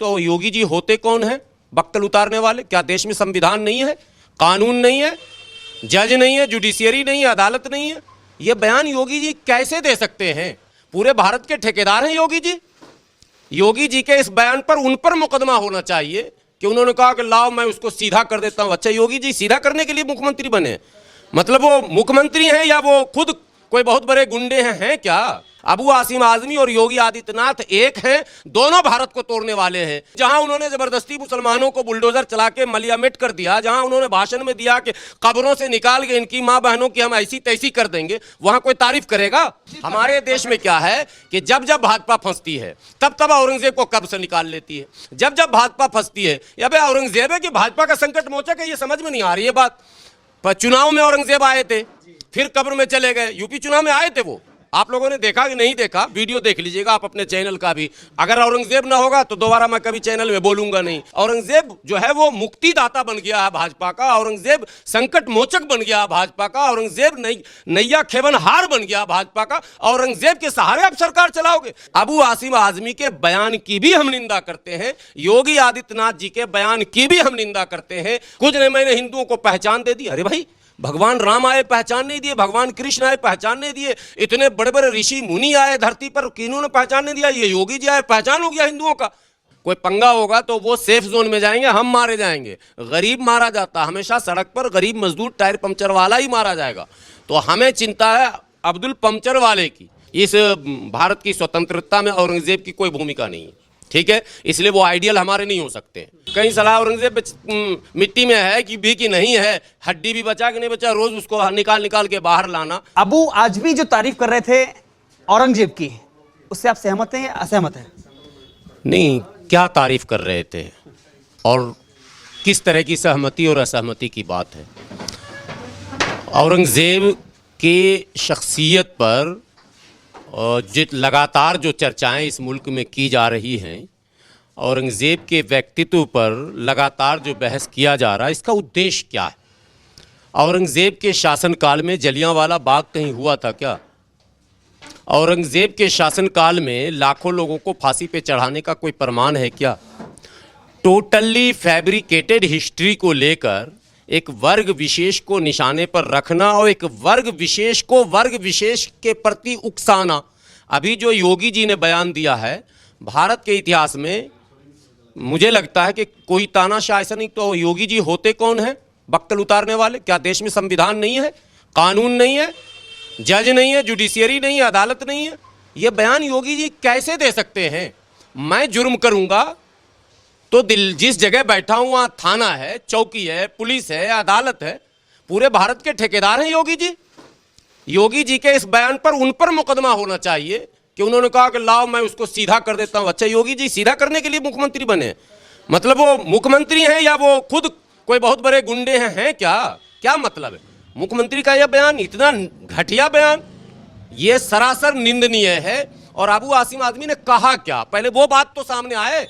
तो योगी जी होते कौन हैं बक्कल उतारने वाले? क्या देश में संविधान नहीं है, कानून नहीं है, जज नहीं है, जुडिशियरी नहीं है, अदालत नहीं है? ये बयान योगी जी कैसे दे सकते हैं? पूरे भारत के ठेकेदार हैं योगी जी। योगी जी के इस बयान पर उन पर मुकदमा होना चाहिए कि उन्होंने कहा कि लाओ मैं उसको सीधा कर देता हूं। अच्छा, योगी जी सीधा करने के लिए मुख्यमंत्री बने? मतलब वो मुख्यमंत्री हैं या वो खुद कोई बहुत बड़े गुंडे हैं क्या? अबू आसिम आजमी और योगी आदित्यनाथ एक हैं, दोनों भारत को तोड़ने वाले हैं। जहां उन्होंने जबरदस्ती मुसलमानों को बुलडोजर चला के मलियामेट कर दिया, जहां उन्होंने भाषण में दिया कि कब्रों से निकाल के इनकी मां बहनों की हम ऐसी तैसी कर देंगे, वहां कोई तारीफ करेगा? हमारे देश में क्या है कि जब जब भाजपा फंसती है तब तब औरंगजेब को कब्र से निकाल लेती है। जब जब भाजपा फंसती है, या भाई औरंगजेब है कि भाजपा का संकट मोचक है, ये समझ में नहीं आ रही है बात। पर चुनाव में औरंगजेब आए थे, फिर कब्र में चले गए। यूपी चुनाव में आए थे वो, आप लोगों ने देखा कि नहीं देखा? वीडियो देख लीजिएगा आप अपने चैनल का भी। अगर औरंगजेब ना होगा तो दोबारा मैं कभी चैनल में बोलूंगा नहीं। औरंगजेब जो है वो मुक्तिदाता बन गया है भाजपा का, औरंगजेब संकट मोचक बन गया भाजपा का, औरंगजेब नैया खेवनहार बन गया भाजपा का। औरंगजेब के सहारे आप सरकार चलाओगे? अबू आसिम आजमी के बयान की भी हम निंदा करते हैं, योगी आदित्यनाथ जी के बयान की भी हम निंदा करते हैं। कुछ नहीं, मैंने हिंदुओं को पहचान दे दी। अरे भाई, भगवान राम आए पहचान नहीं दिए, भगवान कृष्ण आए पहचान नहीं दिए, इतने बड़े बड़े ऋषि मुनि आए धरती पर, किन्होंने पहचान नहीं दिया? ये योगी जी आए पहचान हो गया हिंदुओं का। कोई पंगा होगा तो वो सेफ जोन में जाएंगे, हम मारे जाएंगे। गरीब मारा जाता हमेशा सड़क पर, गरीब मजदूर टायर पंचर वाला ही मारा जाएगा। तो हमें चिंता है अब्दुल पंचर वाले की। इस भारत की स्वतंत्रता में औरंगजेब की कोई भूमिका नहीं है, ठीक है? इसलिए वो आइडियल हमारे नहीं हो सकते। कहीं सलाह औरंगजेब मिट्टी में है कि नहीं है, हड्डी भी बचा कि नहीं बचा, रोज उसको निकाल के बाहर लाना। अबू आजमी जो तारीफ कर रहे थे औरंगजेब की, उससे आप सहमत हैं या असहमत हैं? नहीं, क्या तारीफ कर रहे थे और किस तरह की सहमति और असहमति की बात है? औरंगजेब की शख्सियत पर लगातार जो चर्चाएं इस मुल्क में की जा रही हैं, औरंगजेब के व्यक्तित्व पर लगातार जो बहस किया जा रहा है, इसका उद्देश्य क्या है? औरंगजेब के शासनकाल में जलियांवाला बाग कहीं हुआ था क्या? औरंगजेब के शासनकाल में लाखों लोगों को फांसी पे चढ़ाने का कोई प्रमाण है क्या? टोटली फैब्रिकेटेड हिस्ट्री को लेकर एक वर्ग विशेष को निशाने पर रखना और एक वर्ग विशेष को वर्ग विशेष के प्रति उकसाना, अभी जो योगी जी ने बयान दिया है, भारत के इतिहास में मुझे लगता है कि कोई तानाशाह ऐसा नहीं। तो योगी जी होते कौन हैं बक्कल उतारने वाले? क्या देश में संविधान नहीं है, कानून नहीं है, जज नहीं है, जुडिशियरी नहीं है, अदालत नहीं है? ये बयान योगी जी कैसे दे सकते हैं? मैं जुर्म करूंगा तो जिस जगह बैठा हूं वहां थाना है, चौकी है, पुलिस है, अदालत है। पूरे भारत के ठेकेदार हैं योगी जी। योगी जी के इस बयान पर उन पर मुकदमा होना चाहिए कि उन्होंने कहा कि लाओ मैं उसको सीधा कर देता हूं। अच्छा, योगी जी सीधा करने के लिए मुख्यमंत्री बने? मतलब वो मुख्यमंत्री हैं या वो खुद कोई बहुत बड़े गुंडे हैं क्या? क्या मतलब है मुख्यमंत्री का यह बयान? इतना घटिया बयान, यह सरासर निंदनीय है। और अबू आसिम आजमी ने कहा क्या, पहले वो बात तो सामने आए।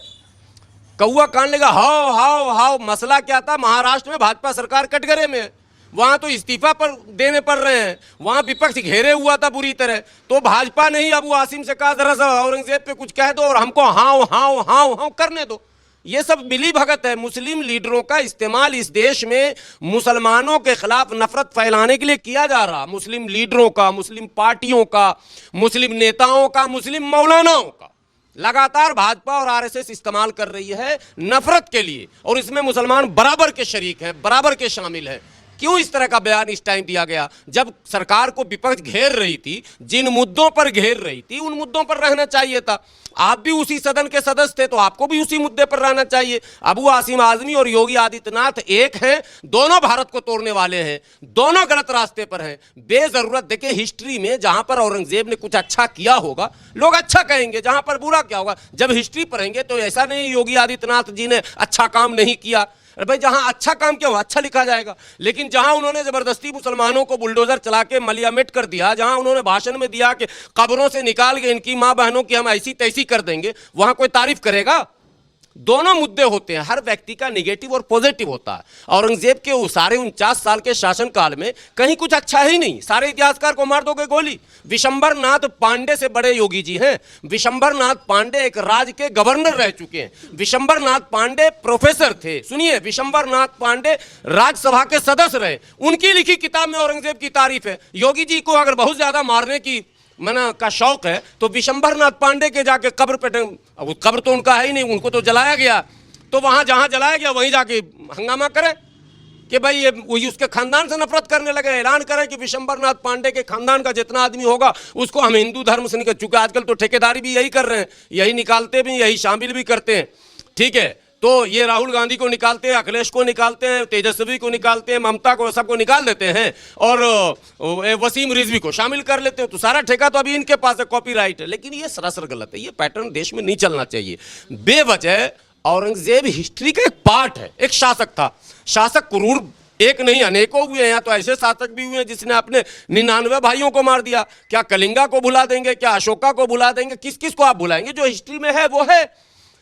कौआ कान लेगा हाव हाव हाव। मसला क्या था? महाराष्ट्र में भाजपा सरकार कटघरे में है, वहां तो इस्तीफा पर देने पड़ रहे हैं, वहां विपक्ष घेरे हुआ था बुरी तरह। तो भाजपा ने ही अबू आसिम से कहा जरा सा औरंगजेब पे कुछ कह दो और हमको हाव हाव हाव हाव करने दो। ये सब मिली भगत है। मुस्लिम लीडरों का इस्तेमाल इस देश में मुसलमानों के खिलाफ नफरत फैलाने के लिए किया जा रहा। मुस्लिम लीडरों का, मुस्लिम पार्टियों का, मुस्लिम नेताओं का, मुस्लिम मौलानाओं का लगातार भाजपा और आरएसएस इस्तेमाल कर रही है नफरत के लिए। और इसमें मुसलमान बराबर के शरीक हैं, बराबर के शामिल हैं। क्यों इस तरह का बयान इस टाइम दिया गया जब सरकार को विपक्ष घेर रही थी? जिन मुद्दों पर घेर रही थी उन मुद्दों पर रहना चाहिए था। आप भी उसी सदन के सदस्य थे तो आपको भी उसी मुद्दे पर रहना चाहिए। अबू आसिम आजमी और योगी आदित्यनाथ एक हैं, दोनों भारत को तोड़ने वाले हैं, दोनों गलत रास्ते पर हैं। बेजरूरत देखिए, हिस्ट्री में जहां पर औरंगजेब ने कुछ अच्छा किया होगा लोग अच्छा कहेंगे, जहां पर बुरा क्या होगा जब हिस्ट्री पढ़ेंगे तो ऐसा नहीं योगी आदित्यनाथ जी ने अच्छा काम नहीं किया। अरे भाई, जहां अच्छा काम किया वहां अच्छा लिखा जाएगा। लेकिन जहां उन्होंने जबरदस्ती मुसलमानों को बुलडोजर चला के मलियामेट कर दिया, जहां उन्होंने भाषण में दिया कि कब्रों से निकाल के इनकी मां बहनों की हम ऐसी तैसी कर देंगे, वहां कोई तारीफ करेगा? दोनों मुद्दे होते हैं, हर व्यक्ति का निगेटिव और पॉजिटिव होता है। औरंगजेब के सारे 49 साल के शासनकाल में कहीं कुछ अच्छा ही नहीं, सारे इतिहासकार को मार दोगे गोली। विशंबर नाथ पांडे से बड़े योगी जी हैं। विशंबर नाथ पांडे एक राज्य के गवर्नर रह चुके हैं। विशंबर नाथ पांडे प्रोफेसर थे, सुनिए, विशंबर नाथ पांडे राज्यसभा के सदस्य रहे। उनकी लिखी किताब में औरंगजेब की तारीफ है। योगी जी को अगर बहुत ज्यादा मारने की का शौक है तो विशंबर नाथ पांडे के जाके कब्र पे, अब कब्र तो उनका है ही नहीं, उनको तो जलाया गया, तो वहां जहां जलाया गया वहीं जाके हंगामा करें कि भाई ये वही उसके खानदान से नफरत करने लगे। ऐलान करें कि विशंबर नाथ पांडे के खानदान का जितना आदमी होगा उसको हम हिंदू धर्म से निकल, चूंकि आजकल तो ठेकेदारी भी यही कर रहे हैं, यही निकालते भी, यही शामिल भी करते हैं, ठीक है। तो ये राहुल गांधी को निकालते हैं, अखिलेश को निकालते हैं, तेजस्वी को निकालते हैं, ममता को, सबको निकाल देते हैं और वसीम रिजवी को शामिल कर लेते हैं। तो सारा ठेका तो अभी इनके पास है, कॉपीराइट है। लेकिन ये सरासर गलत है, ये पैटर्न देश में नहीं चलना चाहिए। बेवजह औरंगजेब हिस्ट्री का एक पार्ट है, एक शासक था। शासक क्रूर एक नहीं अनेकों हुए हैं। यहाँ तो ऐसे शासक भी हुए हैं जिसने अपने 99 भाइयों को मार दिया। क्या कलिंगा को भुला देंगे, क्या अशोका को भुला देंगे, किस किस को आप भुलाएंगे? जो हिस्ट्री में है वो है।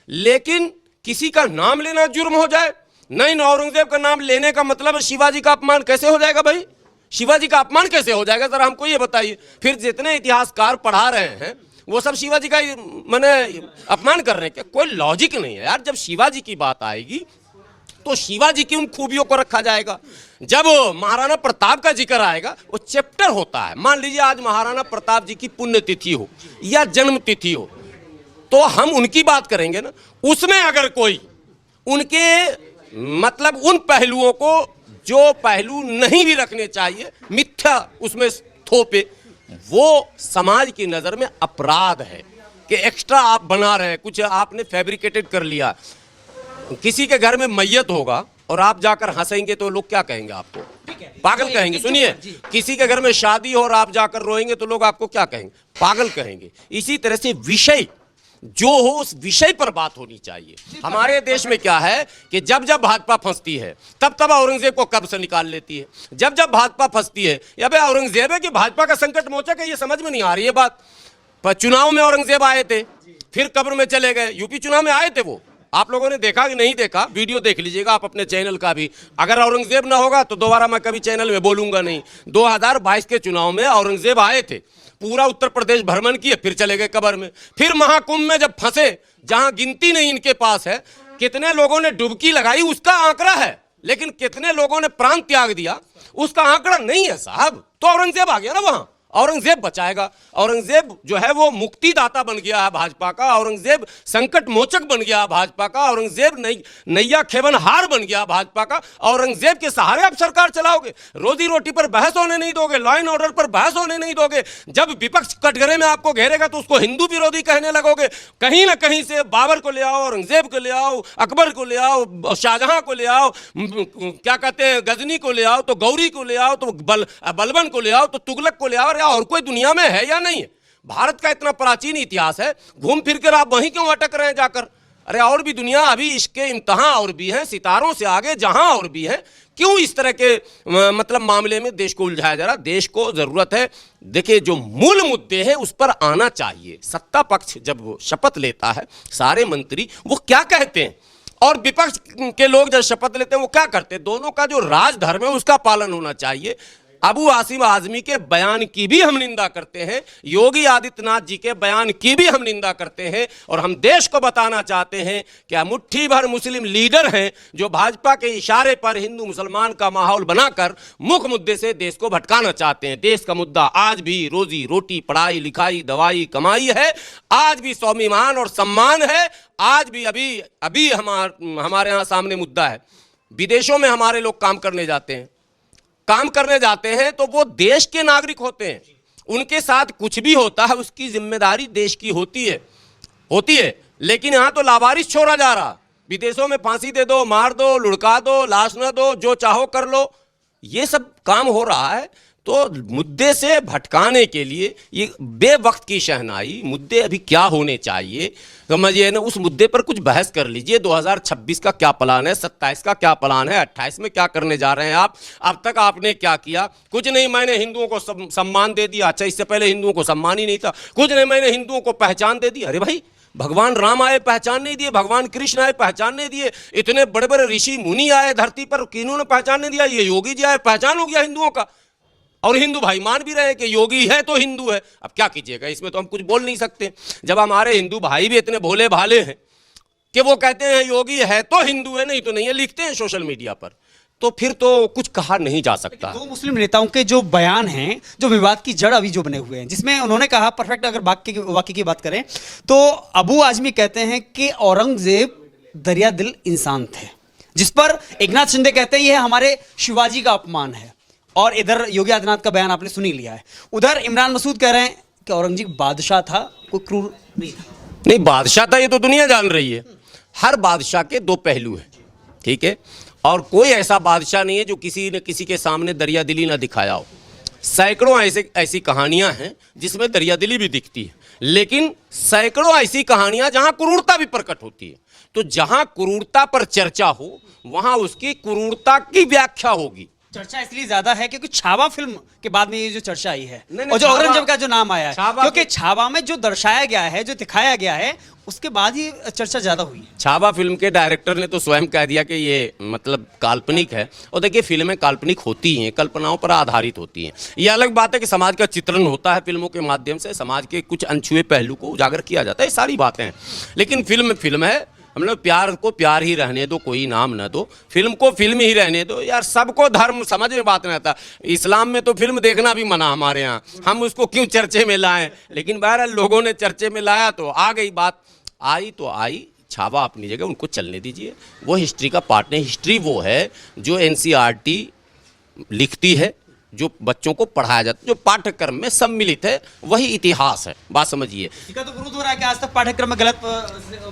लेकिन किसी का नाम लेना जुर्म हो जाए? नहीं, औरंगजेब का नाम लेने का मतलब शिवाजी का अपमान कैसे हो जाएगा भाई? शिवाजी का अपमान कैसे हो जाएगा, जरा हमको ये बताइए। फिर जितने इतिहासकार पढ़ा रहे हैं वो सब शिवाजी का माने अपमान कर रहे हैं क्या? कोई लॉजिक नहीं है यार। जब शिवाजी की बात आएगी तो शिवाजी की उन खूबियों को रखा जाएगा। जब महाराणा प्रताप का जिक्र आएगा वो चैप्टर होता है। मान लीजिए आज महाराणा प्रताप जी की पुण्यतिथि हो या जन्म तिथि हो, तो हम उनकी बात करेंगे ना। उसमें अगर कोई उनके मतलब उन पहलुओं को, जो पहलू नहीं भी रखने चाहिए, मिथ्या उसमें थोपे, वो समाज की नजर में अपराध है कि एक्स्ट्रा आप बना रहे हैं, कुछ आपने फैब्रिकेटेड कर लिया। किसी के घर में मैयत होगा और आप जाकर हंसेंगे तो लोग क्या कहेंगे आपको? पागल कहेंगे। सुनिए, किसी के घर में शादी हो और आप जाकर रोएंगे तो लोग आपको क्या कहेंगे? पागल कहेंगे। इसी तरह से विषय जो हो उस विषय पर बात होनी चाहिए। हमारे देश में क्या है कि जब जब भाजपा फंसती है तब तब औरंगजेब को कब्र से निकाल लेती है। जब जब भाजपा फंसती है, या भाई औरंगजेब है कि भाजपा का संकट मोचक है, ये समझ में नहीं आ रही है बात। पर चुनाव में औरंगजेब आए थे, फिर कब्र में चले गए। यूपी चुनाव में आए थे वो, आप लोगों ने देखा कि नहीं देखा? वीडियो देख लीजिएगा आप अपने चैनल का भी। अगर औरंगजेब ना होगा तो दोबारा मैं कभी चैनल में बोलूंगा नहीं। 2022 के चुनाव में औरंगजेब आए थे, पूरा उत्तर प्रदेश भ्रमण किए, फिर चले गए कब्र में। फिर महाकुंभ में जब फंसे, जहां गिनती नहीं इनके पास है, कितने लोगों ने डुबकी लगाई उसका आंकड़ा है, लेकिन कितने लोगों ने प्राण त्याग दिया उसका आंकड़ा नहीं है साहब। तो औरंगजेब आ गया ना वहां, औरंगजेब बचाएगा। औरंगजेब जो है वो मुक्तिदाता बन गया है भाजपा का। औरंगजेब संकट मोचक बन गया भाजपा का। औरंगजेब नैया खेवनहार बन गया भाजपा का। औरंगजेब के सहारे आप सरकार चलाओगे, रोजी रोटी पर बहस होने नहीं दोगे, लॉ एंड ऑर्डर पर बहस होने नहीं दोगे। जब विपक्ष कटघरे में आपको घेरेगा तो उसको हिंदू विरोधी कहने लगोगे। कहीं ना कहीं से बाबर को ले आओ, औरंगजेब को ले आओ, अकबर को ले आओ, शाहजहां को ले आओ, क्या कहते हैं गजनी को ले आओ, तो गौरी को ले आओ, तो बलबन को ले आओ, तो तुगलक को ले आओ। और कोई दुनिया में है या नहीं है? भारत का इतना प्राचीन इतिहास है, घूम फिर कर आप वहीं क्यों अटक रहे हैं जाकर? अरे और भी दुनिया, अभी इसके इम्तहान और भी हैं, सितारों से आगे जहां और भी है। क्यों इस तरह के मतलब मामले में देश को उलझाया जा रहा? देश को जरूरत है, देखिए जो मूल मुद्दे हैं उस पर आना चाहिए। सत्ता पक्ष जब वो शपथ लेता है, सारे मंत्री वो क्या कहते हैं, और विपक्ष के लोग जब शपथ लेते हैं वो क्या करते हैं? दोनों का जो राजधर्म है उसका पालन होना चाहिए। अबू आसिम आजमी के बयान की भी हम निंदा करते हैं, योगी आदित्यनाथ जी के बयान की भी हम निंदा करते हैं, और हम देश को बताना चाहते हैं कि मुट्ठी भर मुस्लिम लीडर हैं जो भाजपा के इशारे पर हिंदू मुसलमान का माहौल बनाकर मुख्य मुद्दे से देश को भटकाना चाहते हैं। देश का मुद्दा आज भी रोजी रोटी, पढ़ाई लिखाई, दवाई, कमाई है। आज भी स्वाभिमान और सम्मान है। आज भी अभी हमारे यहाँ सामने मुद्दा है, विदेशों में हमारे लोग काम करने जाते हैं तो वो देश के नागरिक होते हैं। उनके साथ कुछ भी होता है उसकी जिम्मेदारी देश की होती है। लेकिन यहाँ तो लावारिस छोड़ा जा रहा। विदेशों में फांसी दे दो, मार दो, लुढ़का दो, लाश न दो, जो चाहो कर लो, ये सब काम हो रहा है। तो मुद्दे से भटकाने के लिए ये बेवक्त की शहनाई, मुद्दे अभी क्या होने चाहिए समझिए ना, उस मुद्दे पर कुछ बहस कर लीजिए। 2026 का क्या प्लान है, 27 का क्या प्लान है, 28 में क्या करने जा रहे हैं आप? अब तक आपने क्या किया? कुछ नहीं, मैंने हिंदुओं को सम्मान दे दिया। अच्छा, इससे पहले हिंदुओं को सम्मान ही नहीं था। कुछ नहीं, मैंने हिंदुओं को पहचान दे दी। अरे भाई, भगवान राम आए पहचान नहीं दिए, भगवान कृष्ण आए पहचान नहीं दिए, इतने बड़े बड़े ऋषि मुनि आए धरती पर, किन्होंने पहचान नहीं दिया? ये योगी जी आए, पहचान हो गया हिंदुओं का। और हिंदू भाई मान भी रहे हैं कि योगी है तो हिंदू है। अब क्या कीजिएगा, इसमें तो हम कुछ बोल नहीं सकते। जब हमारे हिंदू भाई भी इतने भोले भाले हैं कि वो कहते हैं योगी है तो हिंदू है, नहीं तो नहीं है, लिखते हैं सोशल मीडिया पर, तो फिर तो कुछ कहा नहीं जा सकता। दो मुस्लिम नेताओं के जो बयान हैं, जो विवाद की जड़ अभी जो बने हुए हैं, जिसमें उन्होंने कहा, परफेक्ट अगर वाक्य की बात करें तो अबू आजमी कहते हैं कि औरंगजेब दरिया दिल इंसान थे, जिस पर एकनाथ शिंदे कहते हैं यह हमारे शिवाजी का अपमान है। और इधर योगी आदित्यनाथ का बयान आपने सुन ही लिया है। उधर इमरान मसूद कह रहे हैं कि औरंगजेब बादशाह था, कोई क्रूर नहीं था। नहीं, बादशाह था ये तो दुनिया जान रही है। हर बादशाह के दो पहलू हैं, ठीक है, और कोई ऐसा बादशाह नहीं है जो किसी न किसी के सामने दरिया दिली ना दिखाया हो। सैकड़ों ऐसी कहानियां हैं जिसमें दरिया दिली भी दिखती है, लेकिन सैकड़ों ऐसी कहानियां जहां क्रूरता भी प्रकट होती है। तो जहां क्रूरता पर चर्चा हो वहां उसकी क्रूरता की व्याख्या होगी। चर्चा इसलिए ज्यादा है क्योंकि छावा फिल्म के बाद में ये जो चर्चा आई है, नहीं, और जो औरंगजेब का जो नाम आया है, क्योंकि तो- छावा में जो दर्शाया गया है, जो दिखाया गया है, उसके बाद ही चर्चा ज्यादा हुई है। छावा फिल्म के डायरेक्टर ने तो स्वयं कह दिया कि ये मतलब काल्पनिक है। और देखिए, फिल्में काल्पनिक होती हैं, कल्पनाओं पर आधारित होती हैं। ये अलग बात है कि समाज का चित्रण होता है फिल्मों के माध्यम से, समाज के कुछ अनछुए पहलू को उजागर किया जाता है, ये सारी बातें हैं। लेकिन फिल्म है, हम लोग प्यार को प्यार ही रहने दो, कोई नाम न दो, फिल्म को फिल्म ही रहने दो यार। सबको धर्म समझ में बात नहीं आता। इस्लाम में तो फिल्म देखना भी मना हमारे यहाँ, हम उसको क्यों चर्चे में लाएं? लेकिन बहरहाल लोगों ने चर्चे में लाया तो आ गई बात, आई तो आई। छावा अपनी जगह, उनको चलने दीजिए, वो हिस्ट्री का पार्ट नहीं। हिस्ट्री वो है जो एनसीईआरटी लिखती है, जो बच्चों को पढ़ाया जाता है, जो पाठ्यक्रम में सम्मिलित है, वही इतिहास है। बात समझिए। इसका तो विरोध हो रहा है कि आज तक पाठ्यक्रम में गलत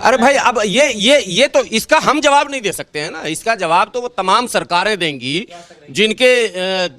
अरे भाई, अब ये तो इसका हम जवाब नहीं दे सकते हैं ना। इसका जवाब तो वो तमाम सरकारें देंगी जिनके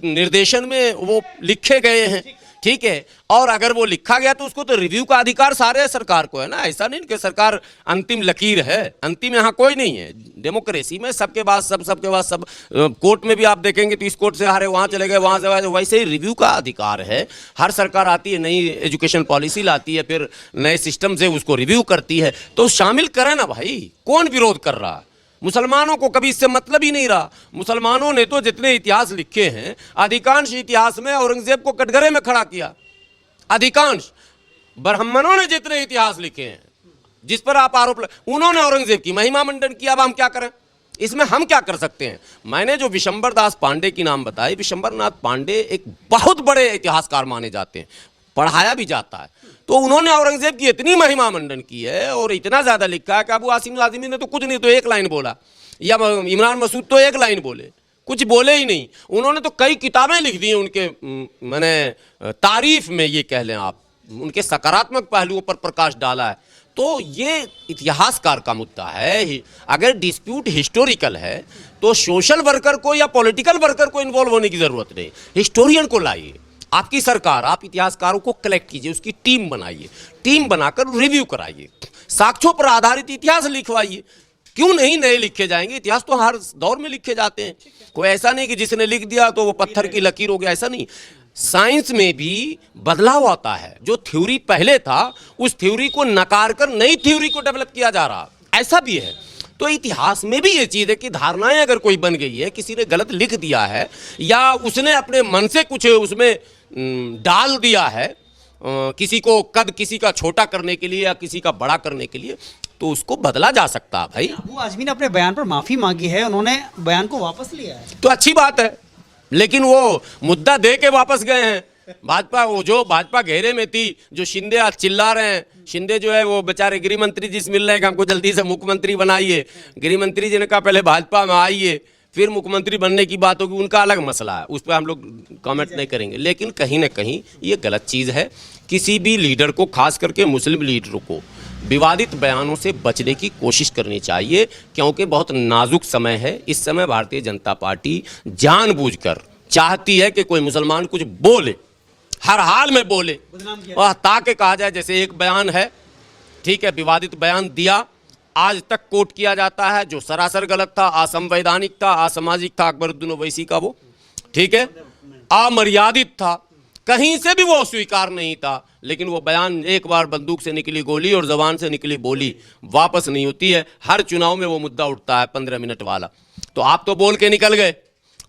निर्देशन में वो लिखे गए हैं, ठीक है। और अगर वो लिखा गया तो उसको तो रिव्यू का अधिकार सारे सरकार को है ना। ऐसा नहीं कि सरकार अंतिम लकीर है, अंतिम यहाँ कोई नहीं है। डेमोक्रेसी में सबके पास सबके पास सब। कोर्ट में भी आप देखेंगे तो इस कोर्ट से हारे वहाँ चले गए, वहाँ से वैसे ही रिव्यू का अधिकार है। हर सरकार आती है, नई एजुकेशन पॉलिसी लाती है, फिर नए सिस्टम से उसको रिव्यू करती है, तो शामिल करें ना भाई, कौन विरोध कर रहा है? मुसलमानों को कभी इससे मतलब ही नहीं रहा। मुसलमानों ने तो जितने इतिहास लिखे हैं, अधिकांश इतिहास में औरंगजेब को कटघरे में खड़ा किया। अधिकांश ब्राह्मणों ने जितने इतिहास लिखे हैं, जिस पर आप आरोप उन्होंने औरंगजेब की महिमा मंडन किया। अब हम क्या करें इसमें? हम क्या कर सकते हैं? मैंने जो विशंबर दास पांडे की नाम बताई, विशंबर नाथ पांडे एक बहुत बड़े इतिहासकार माने जाते हैं, पढ़ाया भी जाता है। तो उन्होंने औरंगजेब की इतनी महिमा मंडन की है और इतना ज़्यादा लिखा है कि अबू आसिम आज़मी ने तो कुछ नहीं, तो एक लाइन बोला, या इमरान मसूद तो एक लाइन बोले, कुछ बोले ही नहीं। उन्होंने तो कई किताबें लिख दी हैं उनके मैंने तारीफ में, ये कह लें आप, उनके सकारात्मक पहलुओं पर प्रकाश डाला है। तो ये इतिहासकार का मुद्दा है। अगर डिस्प्यूट हिस्टोरिकल है तो सोशल वर्कर को या पॉलिटिकल वर्कर को इन्वॉल्व होने की ज़रूरत नहीं, हिस्टोरियन को लाइए। आपकी सरकार, आप इतिहासकारों को कलेक्ट कीजिए, उसकी टीम बनाइए, टीम बनाकर रिव्यू कराइए, साक्ष्यों पर आधारित इतिहास लिखवाइए। क्यों नहीं नए लिखे जाएंगे? इतिहास तो हर दौर में लिखे जाते हैं। कोई ऐसा नहीं कि जिसने लिख दिया तो वो पत्थर की लकीर हो गया, ऐसा नहीं। साइंस में भी बदलाव आता है। जो थ्योरी पहले था उस थ्योरी को नकार कर नई थ्योरी को डेवलप किया जा रहा, ऐसा भी है। तो इतिहास में भी ये चीज़ है कि धारणाएं अगर कोई बन गई है, किसी ने गलत लिख दिया है या उसने अपने मन से कुछ उसमें डाल दिया है, किसी को कद किसी का छोटा करने के लिए या किसी का बड़ा करने के लिए, तो उसको बदला जा सकता है भाई। अबू आजमी ने अपने बयान पर माफी मांगी है, उन्होंने बयान को वापस लिया है, तो अच्छी बात है। लेकिन वो मुद्दा दे के वापस गए हैं। भाजपा, वो जो भाजपा घेरे में थी, जो शिंदे आज चिल्ला रहे हैं, शिंदे जो है वो बेचारे गृह मंत्री जी से मिल रहे हैं कि हमको जल्दी से मुख्यमंत्री बनाइए। गृह मंत्री जी ने कहा पहले भाजपा में आइए, फिर मुख्यमंत्री बनने की बात होगी, उनका अलग मसला है, उस पर हम लोग कमेंट नहीं करेंगे। लेकिन कहीं ना कहीं ये गलत चीज़ है। किसी भी लीडर को, खास करके मुस्लिम लीडरों को, विवादित बयानों से बचने की कोशिश करनी चाहिए, क्योंकि बहुत नाजुक समय है। इस समय भारतीय जनता पार्टी जानबूझकर चाहती है कि कोई मुसलमान कुछ बोले, हर हाल में बोले और ताकि कहा जाए। जैसे एक बयान है, ठीक है, विवादित बयान दिया, आज तक कोट किया जाता है, जो सरासर गलत था, असंवैधानिक था, असामाजिक था, अकबरुद्दीन ओवैसी का वो, ठीक है, अमर्यादित था, कहीं से भी वो स्वीकार नहीं था। लेकिन वो बयान एक बार बंदूक से निकली गोली और जबान से निकली बोली वापस नहीं होती है। हर चुनाव में वो मुद्दा उठता है 15 मिनट वाला। तो आप तो बोल के निकल गए,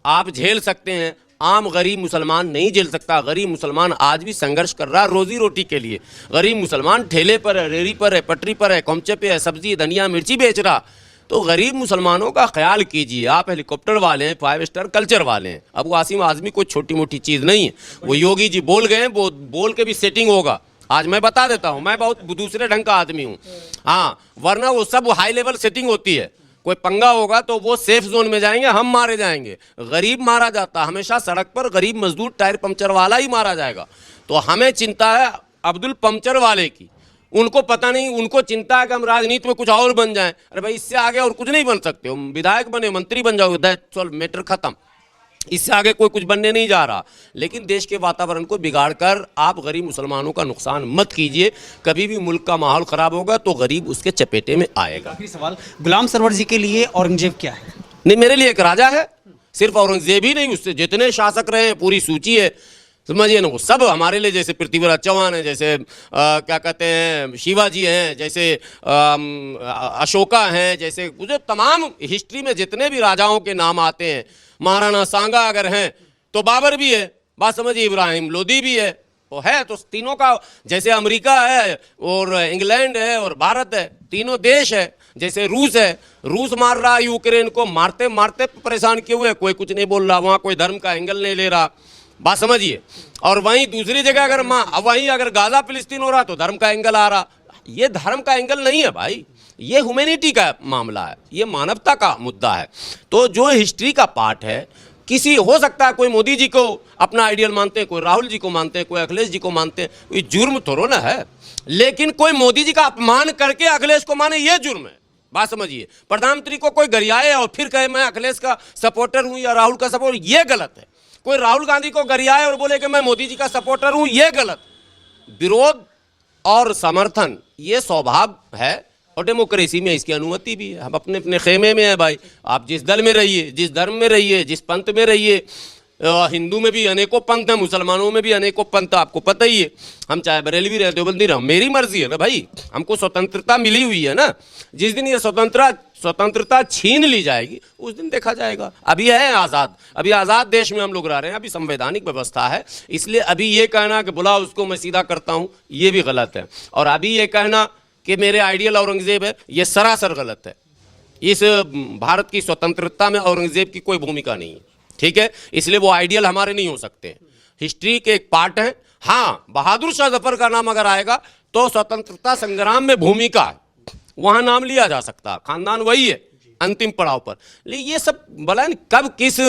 आप झेल सकते हैं, आम गरीब मुसलमान नहीं झेल सकता। गरीब मुसलमान आज भी संघर्ष कर रहा है रोजी रोटी के लिए। गरीब मुसलमान ठेले पर है, रेहड़ी पर है, पटरी पर है, कोमचे पे है, सब्जी धनिया मिर्ची बेच रहा। तो गरीब मुसलमानों का ख्याल कीजिए। आप हेलीकॉप्टर वाले हैं, 5 स्टार कल्चर वाले हैं। अब वासिम आज़मी कोई छोटी मोटी चीज़ नहीं है। वो योगी जी बोल गए, वो बोल के भी सेटिंग होगा। आज मैं बता देता हूँ, मैं बहुत दूसरे ढंग का आदमी हूँ। हाँ, वरना वो सब हाई लेवल सेटिंग होती है। कोई पंगा होगा तो वो सेफ जोन में जाएंगे, हम मारे जाएंगे। गरीब मारा जाता हमेशा सड़क पर, गरीब मजदूर टायर पंचर वाला ही मारा जाएगा। तो हमें चिंता है अब्दुल पंचर वाले की, उनको पता नहीं, उनको चिंता है कि हम राजनीति में कुछ और बन जाएं। अरे भाई, इससे आगे और कुछ नहीं बन सकते। हम विधायक बने, मंत्री बन जाओगे, दैट्स ऑल, मैटर खत्म। इससे आगे कोई कुछ बनने नहीं जा रहा। लेकिन देश के वातावरण को बिगाड़कर आप गरीब मुसलमानों का नुकसान मत कीजिए। कभी भी मुल्क का माहौल खराब होगा तो गरीब उसके चपेटे में आएगा। आखिरी सवाल, गुलाम सरवर जी के लिए औरंगजेब क्या है? नहीं, मेरे लिए एक राजा है। सिर्फ औरंगजेब ही नहीं, उससे जितने शासक रहे हैं पूरी सूची है, समझिए ना। वो सब हमारे लिए, जैसे पृथ्वीराज चौहान है, जैसे क्या कहते हैं शिवाजी हैं, जैसे अशोका हैं, जैसे जो तमाम हिस्ट्री में जितने भी राजाओं के नाम आते हैं, महाराणा सांगा अगर हैं तो बाबर भी है, बात समझिए, इब्राहिम लोदी भी है, वो है। तो तीनों का, जैसे अमेरिका है और इंग्लैंड है और भारत है, तीनों देश है। जैसे रूस है, रूस मार रहा है यूक्रेन को, मारते मारते परेशान किए हुए, कोई कुछ नहीं बोल रहा, वहाँ कोई धर्म का एंगल नहीं ले रहा, बात समझिए। और वहीं दूसरी जगह अगर वहीं अगर गाजा फिलिस्तीन हो रहा तो धर्म का एंगल आ रहा। ये धर्म का एंगल नहीं है भाई, ये ह्यूमैनिटी का मामला है, ये मानवता का मुद्दा है। तो जो हिस्ट्री का पार्ट है, किसी हो सकता है कोई मोदी जी को अपना आइडियल मानते हैं, कोई राहुल जी को मानते हैं, कोई अखिलेश जी को मानते हैं, कोई जुर्म थोड़ा ना है। लेकिन कोई मोदी जी का अपमान करके अखिलेश को माने, ये जुर्म है, बात समझिए। प्रधानमंत्री को कोई गरियाए और फिर कहे मैं अखिलेश का सपोर्टर हूं या राहुल का सपोर्टर, ये गलत है। कोई राहुल गांधी को गरियाए और बोले कि मैं मोदी जी का सपोर्टर हूं, ये गलत। विरोध और समर्थन ये स्वभाव है और डेमोक्रेसी में इसकी अनुमति भी है। हम अपने अपने खेमे में है भाई, आप जिस दल में रहिए, जिस धर्म में रहिए, जिस पंथ में रहिए। हिंदू में भी अनेकों पंथ हैं, मुसलमानों में भी अनेकों पंथ, आपको पता ही है। हम चाहे बरेलवी रहे, देवबंदी रहे, मेरी मर्जी है ना भाई, हमको स्वतंत्रता मिली हुई है ना। जिस दिन ये स्वतंत्रता छीन ली जाएगी उस दिन देखा जाएगा। अभी है आज़ाद, अभी आज़ाद देश में हम लोग रह रहे हैं, अभी संवैधानिक व्यवस्था है। इसलिए अभी ये कहना कि बुला उसको मैं सीधा करता हूँ, ये भी गलत है। और अभी ये कहना कि मेरे आइडियल औरंगजेब है, ये सरासर गलत है। इस भारत की स्वतंत्रता में औरंगजेब की कोई भूमिका नहीं है, ठीक है। इसलिए वो आइडियल हमारे नहीं हो सकते हैं, हिस्ट्री के एक पार्ट हैं। हाँ, बहादुर शाह जफर का नाम अगर आएगा तो स्वतंत्रता संग्राम में भूमिका है, वहां नाम लिया जा सकता है, खानदान वही है अंतिम पड़ाव पर। लेकिन ये सब भला कब किस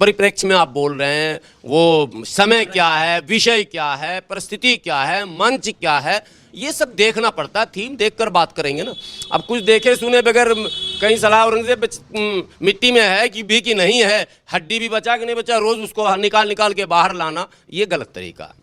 परिप्रेक्ष्य में आप बोल रहे हैं, वो समय क्या है, विषय क्या है, परिस्थिति क्या है, मंच क्या है, ये सब देखना पड़ता है। थीम देखकर बात करेंगे ना। अब कुछ देखे सुने बगैर कहीं सलाह औरंगजेब मिट्टी में है कि भी कि नहीं है, हड्डी भी बचा कि नहीं बचा, रोज उसको निकाल के बाहर लाना, ये गलत तरीका है।